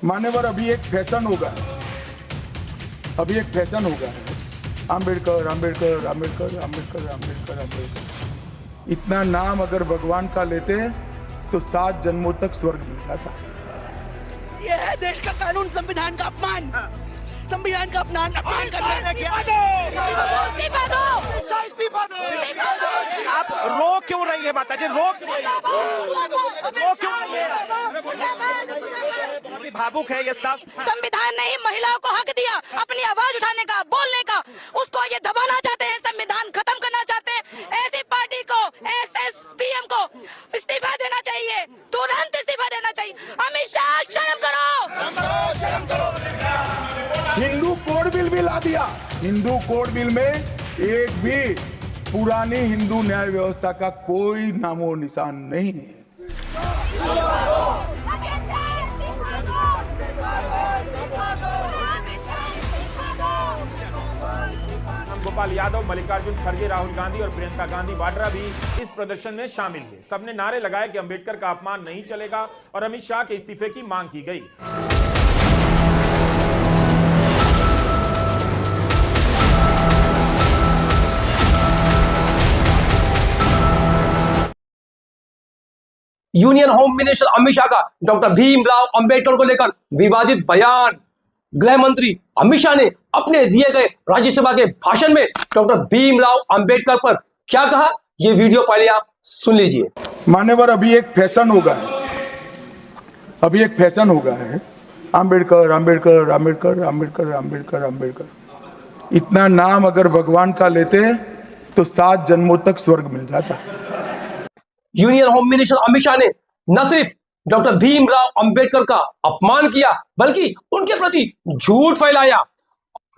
मान्यवर, अभी एक फैशन होगा, अभी एक फैशन होगा, आम्बेडकर आम्बेडकर आम्बेडकर आम्बेडकर आम्बेडकर आम्बेडकर। इतना नाम अगर भगवान का लेते तो 7 जन्मों तक स्वर्ग मिल जाता। ये है देश का कानून, संविधान का अपमान, संविधान का अपमान करना है। इस्तीफा दो। आप रो क्यों रही है माता जी? रो क्यों रही है? अभी भावुक है ये सब। संविधान ने ही महिलाओं को हक दिया अपनी आवाज उठाने का, बोलने का। उसको ये दबाना चाहते हैं, संविधान खत्म करना चाहते हैं। ऐसी पार्टी को, एसएसपीएम को इस्तीफा देना चाहिए, तुरंत इस्तीफा देना चाहिए। अमित शाह, शर्म करो। हिंदू कोड बिल भी ला दिया। हिंदू कोड बिल में एक भी पुरानी हिंदू न्याय व्यवस्था का कोई नामो निशान नहीं है। गोपाल यादव, मल्लिकार्जुन खड़गे, राहुल गांधी और प्रियंका गांधी वाड्रा भी इस प्रदर्शन में शामिल हुए। सबने नारे लगाए कि अंबेडकर का अपमान नहीं चलेगा और अमित शाह के इस्तीफे की मांग की गई। Union home minister Amit Shah का डॉक्टर भीमराव अंबेडकर को लेकर विवादित बयान। गृह मंत्री अमित शाह ने अपने दिए गए राज्यसभा के भाषण में डॉक्टर भीमराव अंबेडकर पर क्या कहा, ये वीडियो पहले आप सुन लीजिए। मान्यवर, अभी एक फैशन होगा, अभी एक फैशन होगा है आम्बेडकर आम्बेडकर आम्बेडकर आम्बेडकर आम्बेडकर आम्बेडकर। इतना नाम अगर भगवान का लेते तो 7 जन्मों तक स्वर्ग मिल जाता। Union home minister Amit Shah ने न सिर्फ डॉक्टर भीमराव अंबेडकर का अपमान किया बल्कि उनके प्रति झूठ फैलाया।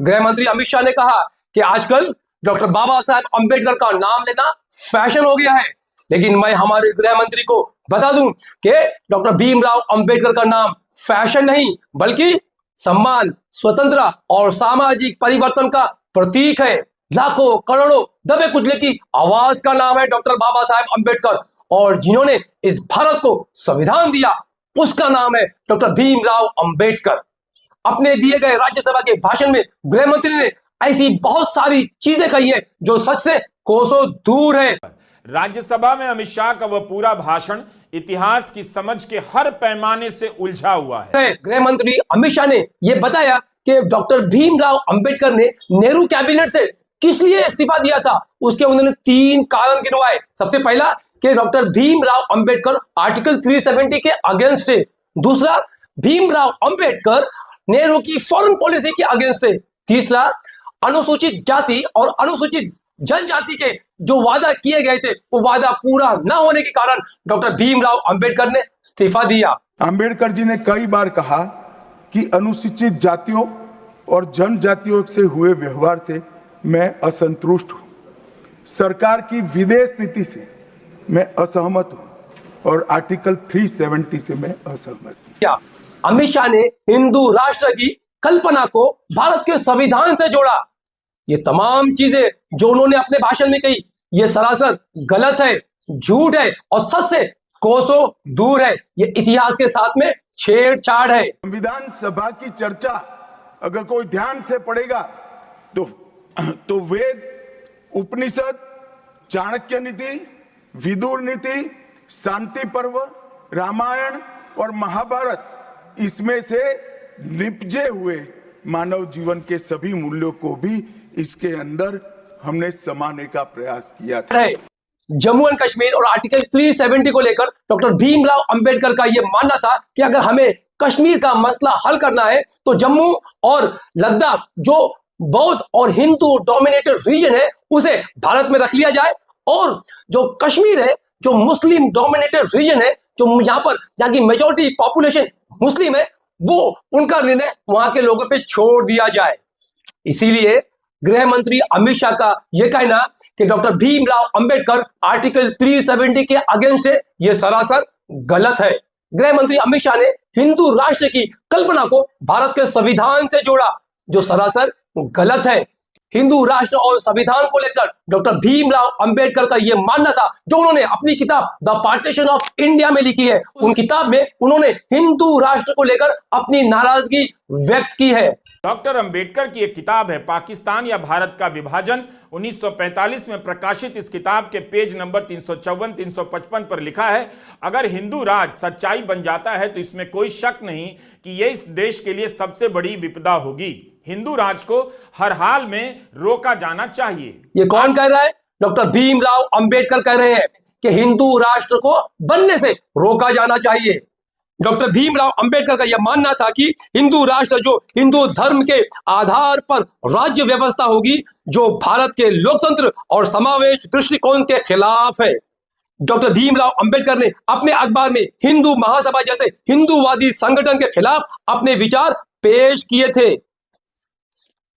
गृह मंत्री अमित शाह ने कहा कि आजकल डॉक्टर बाबा साहब अंबेडकर का नाम लेना फैशन हो गया है, लेकिन मैं हमारे गृह मंत्री को बता दूं कि डॉक्टर भीमराव अंबेडकर का नाम फैशन नहीं बल्कि सम्मान, स्वतंत्रता और सामाजिक परिवर्तन का प्रतीक है। लाखों करोड़ों दबे कुचले की आवाज का नाम है डॉक्टर बाबा साहब अंबेडकर, और जिन्होंने इस भारत को संविधान दिया उसका नाम है डॉक्टर भीमराव अंबेडकर। अपने दिए गए राज्यसभा के भाषण में गृह मंत्री ने ऐसी बहुत सारी चीजें कही है जो सच से कोसों दूर है। राज्यसभा में अमित शाह का वह पूरा भाषण इतिहास की समझ के हर पैमाने से उलझा हुआ है। गृह मंत्री अमित शाह ने यह बताया कि डॉक्टर भीमराव अंबेडकर ने नेहरू कैबिनेट से किस लिए इस्तीफा दिया था। उसके उन्होंने 3 कारण गिनवाए। सबसे पहला कि डॉक्टर भीमराव अंबेडकर आर्टिकल 370 के अगेंस्ट है। दूसरा, भीमराव अंबेडकर नेहरू की फॉरेन पॉलिसी के अगेंस्ट है। तीसरा, अनुसूचित जाति और अनुसूचित जनजाति के जो वादा किए गए थे वो वादा पूरा न होने के कारण डॉक्टर भीमराव अंबेडकर ने इस्तीफा दिया। अंबेडकर जी ने कई बार कहा कि अनुसूचित जातियों और जनजातियों से हुए व्यवहार से मैं असंतुष्ट हूं, सरकार की विदेश नीति से मैं असहमत हूं और आर्टिकल 370 से मैं असहमत हूं। अमित शाह ने हिंदू राष्ट्र की कल्पना को भारत के संविधान से जोड़ा। ये तमाम चीजें जो उन्होंने अपने भाषण में कही ये सरासर गलत है, झूठ है और सच से कोसों दूर है। ये इतिहास के साथ में छेड़छाड़ है। संविधान सभा की चर्चा अगर कोई ध्यान से पढ़ेगा तो वेद, उपनिषद, चाणक्य नीति, विदुर नीति, शांति पर्व, रामायण और महाभारत, इसमें से निपजे हुए मानव जीवन के सभी मूल्यों को भी इसके अंदर हमने समाने का प्रयास किया था। जम्मू एंड कश्मीर और आर्टिकल 370 को लेकर डॉक्टर भीमराव अंबेडकर का यह मानना था कि अगर हमें कश्मीर का मसला हल करना है तो जम्मू और लद्दाख जो बौद्ध और हिंदू डोमिनेटेड रीजन है उसे भारत में रख लिया जाए, और जो कश्मीर है जो मुस्लिम डोमिनेटेड रीजन है, जो जहां की मेजॉरिटी पॉपुलेशन मुस्लिम है, वो उनका निर्णय वहां के लोगों पे छोड़ दिया जाए। इसीलिए गृह मंत्री अमित शाह का यह कहना कि डॉक्टर भीमराव अंबेडकर आर्टिकल 370 के अगेंस्ट है, यह सरासर गलत है। गृह मंत्री अमित शाह ने हिंदू राष्ट्र की कल्पना को भारत के संविधान से जोड़ा, जो सरासर गलत है। हिंदू राष्ट्र और संविधान को लेकर डॉक्टर भीमराव अंबेडकर का यह मानना था, जो उन्होंने अपनी किताब द पार्टीशन ऑफ इंडिया में लिखी है। उन किताब में उन्होंने हिंदू राष्ट्र को लेकर अपनी नाराजगी व्यक्त की है। डॉक्टर अंबेडकर की एक किताब है पाकिस्तान या भारत का विभाजन। 1945 में प्रकाशित इस किताब के पेज नंबर 354-355 पर लिखा है, अगर हिंदू राज सच्चाई बन जाता है तो इसमें कोई शक नहीं कि यह इस देश के लिए सबसे बड़ी विपदा होगी। हिंदू राज को हर हाल में रोका जाना चाहिए। ये कौन कह रहा है? डॉक्टर भीमराव अंबेडकर कह रहे हैं कि हिंदू राष्ट्र को बनने से रोका जाना चाहिए। डॉक्टर भीमराव अंबेडकर का यह मानना था कि हिंदू राष्ट्र जो हिंदू धर्म के आधार पर राज्य व्यवस्था होगी, जो भारत के लोकतंत्र और समावेश दृष्टिकोण के खिलाफ है। डॉक्टर भीमराव अंबेडकर ने अपने अखबार में हिंदू महासभा जैसे हिंदूवादी संगठन के खिलाफ अपने विचार पेश किए थे।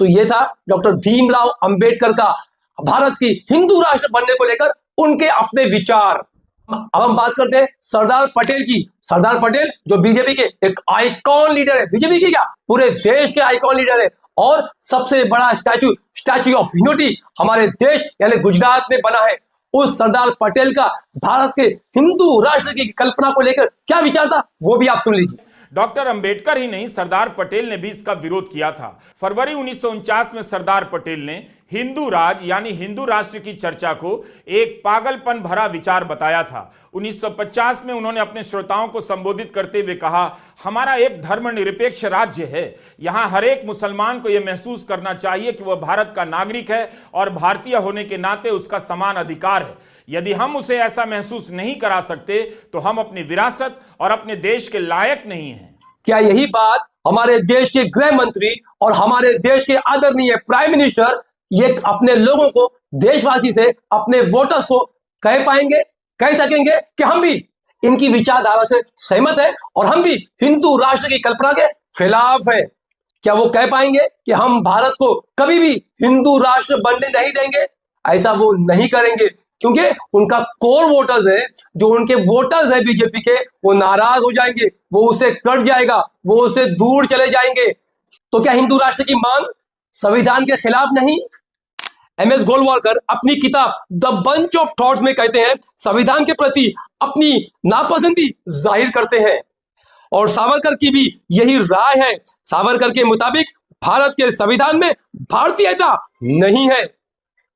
तो यह था डॉक्टर भीमराव अंबेडकर का भारत की हिंदू राष्ट्र बनने को लेकर उनके अपने विचार। अब हम बात करते हैं सरदार पटेल की। सरदार पटेल जो बीजेपी के एक आइकॉन लीडर है, बीजेपी के क्या पूरे देश के आइकॉन लीडर है, और सबसे बड़ा स्टैच्यू ऑफ यूनिटी हमारे देश यानी गुजरात में बना है। उस सरदार पटेल का भारत के हिंदू राष्ट्र की कल्पना को लेकर क्या विचार था, वो भी आप सुन लीजिए। डॉक्टर अंबेडकर ही नहीं, सरदार पटेल ने भी इसका विरोध किया था। फरवरी 1949 में सरदार पटेल ने हिंदू राज यानी हिंदू राष्ट्र की चर्चा को एक पागलपन भरा विचार बताया था। 1950 में उन्होंने अपने श्रोताओं को संबोधित करते हुए कहा, हमारा एक धर्मनिरपेक्ष राज्य है, यहां हर एक मुसलमान को यह महसूस करना चाहिए कि वह भारत का नागरिक है और भारतीय होने के नाते उसका समान अधिकार है। यदि हम उसे ऐसा महसूस नहीं करा सकते तो हम अपनी विरासत और अपने देश के लायक नहीं हैं। क्या यही बात हमारे देश के गृह मंत्री और हमारे देश के आदरणीय प्राइम मिनिस्टर ये अपने लोगों को, देशवासी से, अपने वोटर्स को कह सकेंगे कि हम भी इनकी विचारधारा से सहमत है और हम भी हिंदू राष्ट्र की कल्पना के खिलाफ है? क्या वो कह पाएंगे कि हम भारत को कभी भी हिंदू राष्ट्र बनने नहीं देंगे? ऐसा वो नहीं करेंगे, क्योंकि उनका कोर वोटर्स है, जो उनके वोटर्स है बीजेपी के, वो नाराज हो जाएंगे, वो उसे कट जाएगा, वो उसे दूर चले जाएंगे। तो क्या हिंदू राष्ट्र की मांग संविधान के खिलाफ नहीं? एमएस गोलवालकर अपनी किताब द बंच ऑफ थॉट्स में कहते हैं, संविधान के प्रति अपनी नापसंदी जाहिर करते हैं, और सावरकर की भी यही राय है। सावरकर के मुताबिक भारत के संविधान में भारतीयता नहीं है।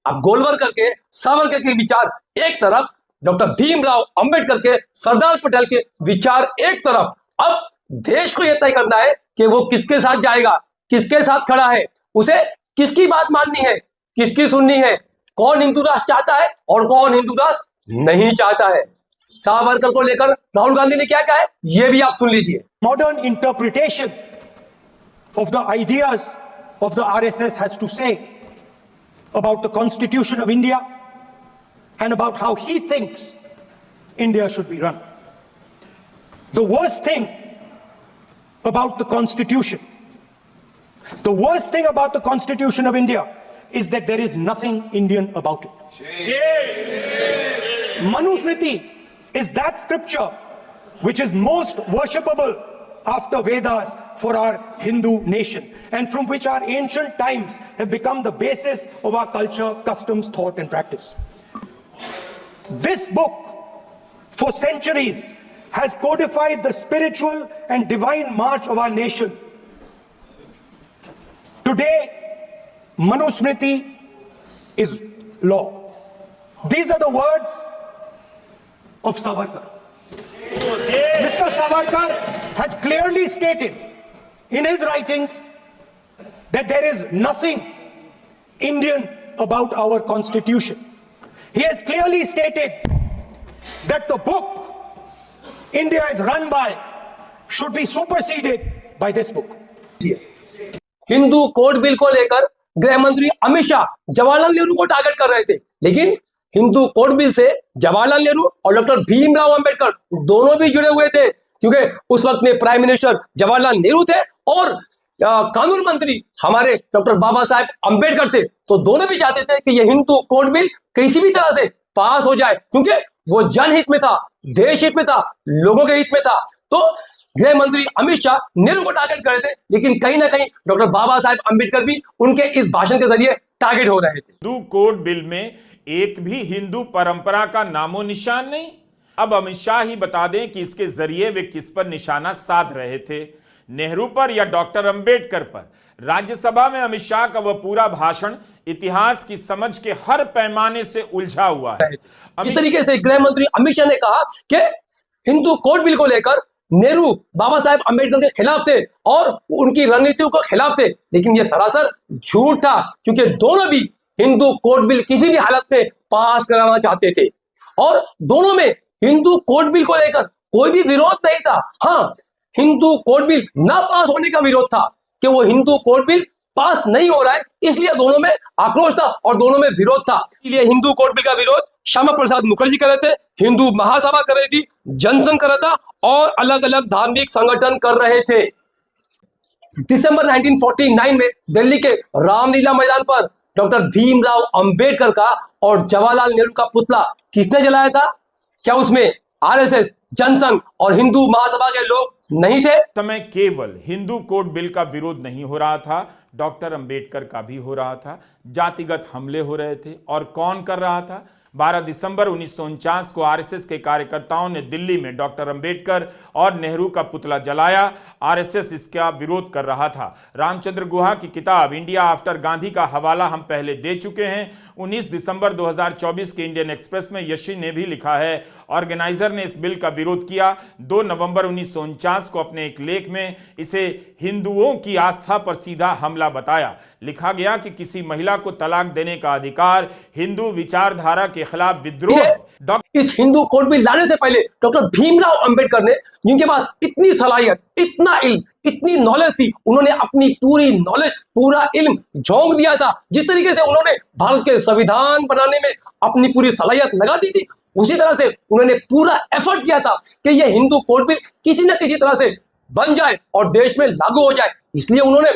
अब गोलवालकर के, सावरकर के विचार एक तरफ, डॉक्टर भीमराव अंबेडकर के, सरदार पटेल के विचार एक तरफ। अब देश को यह तय करना है कि वो किसके साथ जाएगा, किसके साथ खड़ा है, उसे किसकी बात माननी है, किसकी सुननी है, कौन हिंदू राष्ट्र चाहता है और कौन हिंदू राष्ट्र नहीं चाहता है। सावरकर को लेकर राहुल गांधी ने क्या कहा है, यह भी आप सुन लीजिए। Modern interpretation of the ideas of the RSS has to say about the Constitution of India and about how he thinks India should be run. The worst thing about the Constitution, the worst thing about the Constitution of India is that there is nothing Indian about it. Manusmriti is that scripture which is most worshipable after Vedas for our Hindu nation, and from which our ancient times have become the basis of our culture, customs, thought and practice. This book for centuries has codified the spiritual and divine march of our nation. Today, Manusmriti is law. These are the words of Savarkar. Mr. Savarkar has clearly stated in his writings that there is nothing Indian about our Constitution. He has clearly stated that the book India is run by should be superseded by this book. Hindu code bill को लेकर गृह मंत्री अमित शाह जवाहरलाल नेहरू को target कर रहे थे, लेकिन Hindu code bill से जवाहरलाल नेहरू और डॉक्टर भीमराव अंबेडकर दोनों भी जुड़े हुए थे, क्योंकि उस वक्त में प्राइम मिनिस्टर जवाहरलाल नेहरू थे और कानून मंत्री हमारे डॉक्टर बाबा साहेब अंबेडकर थे। तो दोनों भी चाहते थे कि यह हिंदू कोड बिल किसी भी तरह से पास हो जाए, क्योंकि वो जनहित में था, देश हित में था, लोगों के हित में था। तो गृह मंत्री अमित शाह नेहरू को टारगेट कर रहे थे, लेकिन कहीं ना कहीं डॉक्टर बाबा साहेब अंबेडकर भी उनके इस भाषण के जरिए टारगेट हो रहे थे। हिंदू कोड बिल में एक भी हिंदू परंपरा का नामो निशान नहीं। अब अमित शाह ही बता दें कि इसके जरिए वे किस पर निशाना साध रहे थे, नेहरू पर या डॉक्टर अंबेडकर पर। राज्यसभा में अमित शाह का वह पूरा भाषण इतिहास की समझ के हर पैमाने से उलझा हुआ है। इस तरीके से गृह मंत्री अमित शाह ने कहा कि हिंदू कोड बिल को लेकर नेहरू बाबा साहेब अंबेडकर के खिलाफ थे और उनकी रणनीतियों के खिलाफ थे, लेकिन यह सरासर झूठ था, क्योंकि दोनों भी हिंदू कोड बिल किसी भी हालत में पास कराना चाहते थे और दोनों में हिंदू कोड बिल को लेकर कोई भी विरोध नहीं था। हाँ, हिंदू कोड बिल ना पास होने का विरोध था कि वो हिंदू कोड बिल पास नहीं हो रहा है, इसलिए दोनों में आक्रोश था और दोनों में विरोध था। इसलिए हिंदू कोड बिल का विरोध श्यामा प्रसाद मुखर्जी कर रहे थे, हिंदू महासभा कर रही थी, जनसंघ कर रहा था और अलग अलग धार्मिक संगठन कर रहे थे। दिसंबर 1949 में दिल्ली के रामलीला मैदान पर डॉक्टर भीमराव अंबेडकर का और जवाहरलाल नेहरू का पुतला किसने जलाया था? क्या उसमें आरएसएस, जनसंघ और हिंदू महासभा के लोग नहीं थे? समय केवल हिंदू कोड बिल का विरोध नहीं हो रहा था, डॉक्टर अंबेडकर का भी हो रहा था। जातिगत हमले हो रहे थे और कौन कर रहा था? 12 दिसंबर 1949 को आरएसएस के कार्यकर्ताओं ने दिल्ली में डॉक्टर अंबेडकर और नेहरू का पुतला जलाया। आरएसएस इसका विरोध कर रहा था। रामचंद्र गुहा की किताब इंडिया आफ्टर गांधी का हवाला हम पहले दे चुके हैं। 19 दिसंबर 2024 के इंडियन एक्सप्रेस में यशी ने भी लिखा है, ऑर्गेनाइजर ने इस बिल का विरोध किया। 2 नवंबर 1949 को अपने एक लेख में इसे हिंदुओं की आस्था पर सीधा हमला बताया। लिखा गया कि किसी महिला को तलाक देने का अधिकार हिंदू विचारधारा के खिलाफ विद्रोह। इस हिंदू कोड बिल लाने से पहले डॉक्टर भीमराव अंबेडकर ने, जिनके पास इतनी सलाहियत, इतना इल्म, इतनी नॉलेज थी, उन्होंने अपनी पूरी नॉलेज, पूरा इल्म झोंक दिया था। जिस तरीके से उन्होंने भारत के संविधान बनाने में अपनी पूरी सलाहियत लगा दी थी, उसी तरह से उन्होंने पूरा एफर्ट किया था कि यह हिंदू कोड बिल किसी न किसी तरह से बन जाए और देश में लागू हो जाए। इसलिए उन्होंने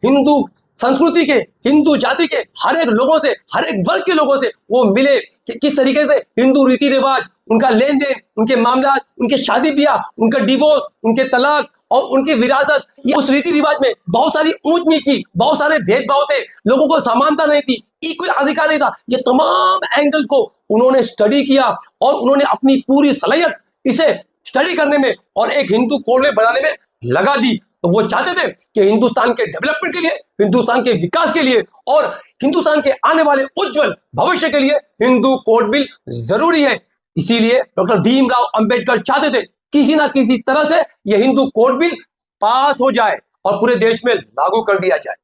हिंदू संस्कृति के, हिंदू जाति के हर एक लोगों से, हर एक वर्ग के लोगों से वो मिले कि किस तरीके से हिंदू रीति रिवाज, उनका लेन देन, उनके मामला, उनके शादी ब्याह, उनका डिवोर्स, उनके तलाक और उनकी विरासत, ये उस रीति रिवाज में बहुत सारी ऊंच नीच थी, बहुत सारे भेदभाव थे, लोगों को समानता नहीं थी, इक्वल अधिकार नहीं था। ये तमाम एंगल को उन्होंने स्टडी किया और उन्होंने अपनी पूरी सलाहियत इसे स्टडी करने में और एक हिंदू कोड में बनाने में लगा दी। तो वो चाहते थे कि हिंदुस्तान के डेवलपमेंट के लिए, हिंदुस्तान के विकास के लिए और हिंदुस्तान के आने वाले उज्जवल भविष्य के लिए हिंदू कोड बिल जरूरी है। इसीलिए डॉक्टर भीमराव अंबेडकर चाहते थे किसी ना किसी तरह से यह हिंदू कोड बिल पास हो जाए और पूरे देश में लागू कर दिया जाए।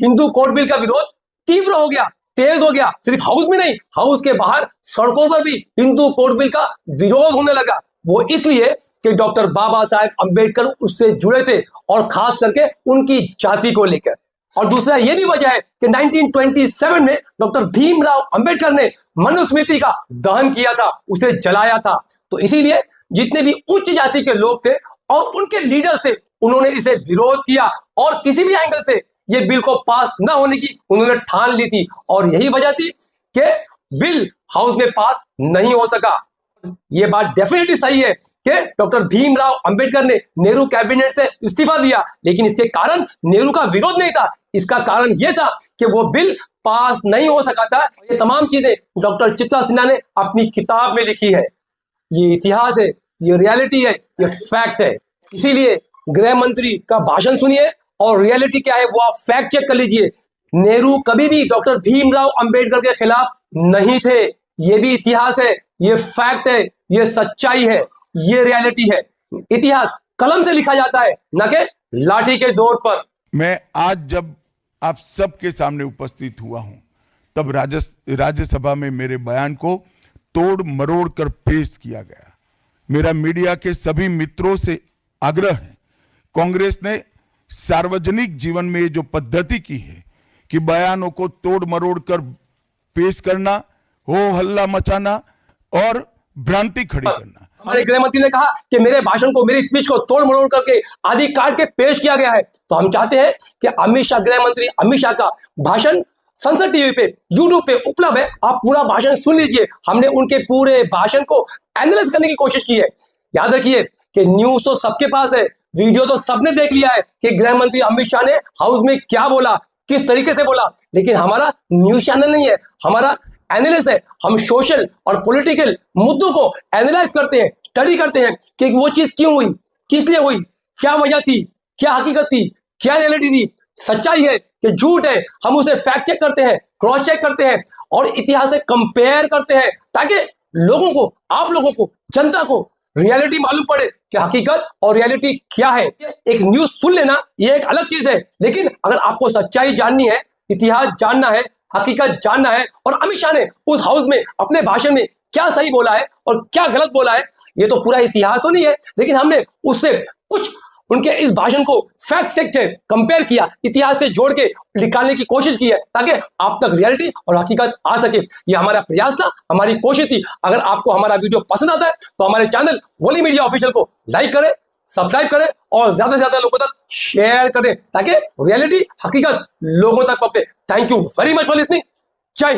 हिंदू कोड बिल का विरोध तीव्र हो गया, तेज हो गया। सिर्फ हाउस में नहीं, हाउस के बाहर सड़कों पर भी हिंदू कोड बिल का विरोध होने लगा। वो इसलिए कि डॉक्टर बाबा साहेब अंबेडकर उससे जुड़े थे और खास करके उनकी जाति को लेकर। और दूसरा यह भी वजह है कि 1927 में डॉक्टर भीमराव अंबेडकर ने मनुस्मृति का दहन किया था, उसे जलाया था। तो इसीलिए जितने भी उच्च जाति के लोग थे और उनके लीडर्स थे, उन्होंने इसे विरोध किया और किसी भी एंगल से ये बिल को पास न होने की उन्होंने ठान ली थी। और यही वजह थी कि बिल हाउस में पास नहीं हो सका। ये बात डेफिनेटली सही है कि डॉक्टर भीमराव अंबेडकर ने नेहरू कैबिनेट से इस्तीफा दिया, लेकिन इसके कारण नेहरू का विरोध नहीं था। इसका कारण यह था कि वो बिल पास नहीं हो सका था। ये तमाम चीजें डॉक्टर चित्रा सिन्हा ने अपनी किताब में लिखी है। ये इतिहास है, ये रियलिटी है, ये फैक्ट है। इसीलिए गृह मंत्री का भाषण सुनिए और रियलिटी क्या है वो आप फैक्ट चेक कर लीजिए। नेहरू कभी भी डॉक्टर भीमराव अंबेडकर के खिलाफ नहीं थे। ये भी इतिहास है, ये फैक्ट है, ये सच्चाई है, ये रियलिटी है। इतिहास कलम से लिखा जाता है, न कि लाठी के जोर पर। मैं आज जब आप सबके सामने उपस्थित हुआ हूं, तब राज्यसभा में मेरे बयान को तोड़ मरोड़ कर पेश किया गया। मेरा मीडिया के सभी मित्रों से आग्रह है, कांग्रेस ने सार्वजनिक जीवन में जो पद्धति की है कि बयानों को तोड़ मरोड़ कर पेश करना, हो हल्ला मचाना और भ्रांति खड़ी करना। हमारे गृह मंत्री ने कहा कि मेरे भाषण को, मेरी स्पीच को तोड़ मरोड़ करके आदि काट के पेश किया गया है। तो हम चाहते हैं कि अमित शाह, गृह मंत्री अमित शाह का भाषण संसद टीवी पे, यूट्यूब पे उपलब्ध है। आप पूरा भाषण सुन लीजिए। हमने उनके पूरे भाषण को एनालाइज करने की कोशिश की है। याद रखिए कि न्यूज तो सबके पास है, वीडियो तो सबने देख लिया है कि गृह मंत्री अमित शाह ने हाउस में क्या बोला, किस तरीके से बोला, लेकिन हमारा न्यूज चैनल नहीं है, हमारा एनालिस्ट है। हम सोशल और पॉलिटिकल मुद्दों को एनालाइज करते हैं, स्टडी करते हैं कि वो चीज क्यों हुई, किस लिए हुई, क्या वजह थी, क्या हकीकत थी, क्या रियलिटी थी, सच्चाई है कि झूठ है। हम उसे फैक्ट चेक करते हैं, क्रॉस चेक करते हैं और इतिहास से कंपेयर करते हैं ताकि लोगों को, आप लोगों को, जनता को रियलिटी मालूम पड़े कि हकीकत और रियलिटी क्या है। एक न्यूज सुन लेना ये एक अलग चीज है, लेकिन अगर आपको सच्चाई जाननी है, इतिहास जानना है, हकीकत जानना है और अमित शाह ने उस हाउस में अपने भाषण में क्या सही बोला है और क्या गलत बोला है, ये तो पूरा इतिहास तो नहीं है, लेकिन हमने उससे कुछ उनके इस भाषण को फैक्ट चेक से कंपेयर किया, इतिहास से जोड़ के निकालने की कोशिश की है ताकि आप तक रियलिटी और हकीकत आ सके। ये हमारा प्रयास था, हमारी कोशिश थी। अगर आपको हमारा वीडियो पसंद आता है तो हमारे चैनल वॉली मीडिया ऑफिशियल को लाइक करें, सब्सक्राइब करें और ज्यादा से ज्यादा लोगों तक शेयर करें ताकि रियलिटी, हकीकत लोगों तक पहुंचे। Thank you very much for listening.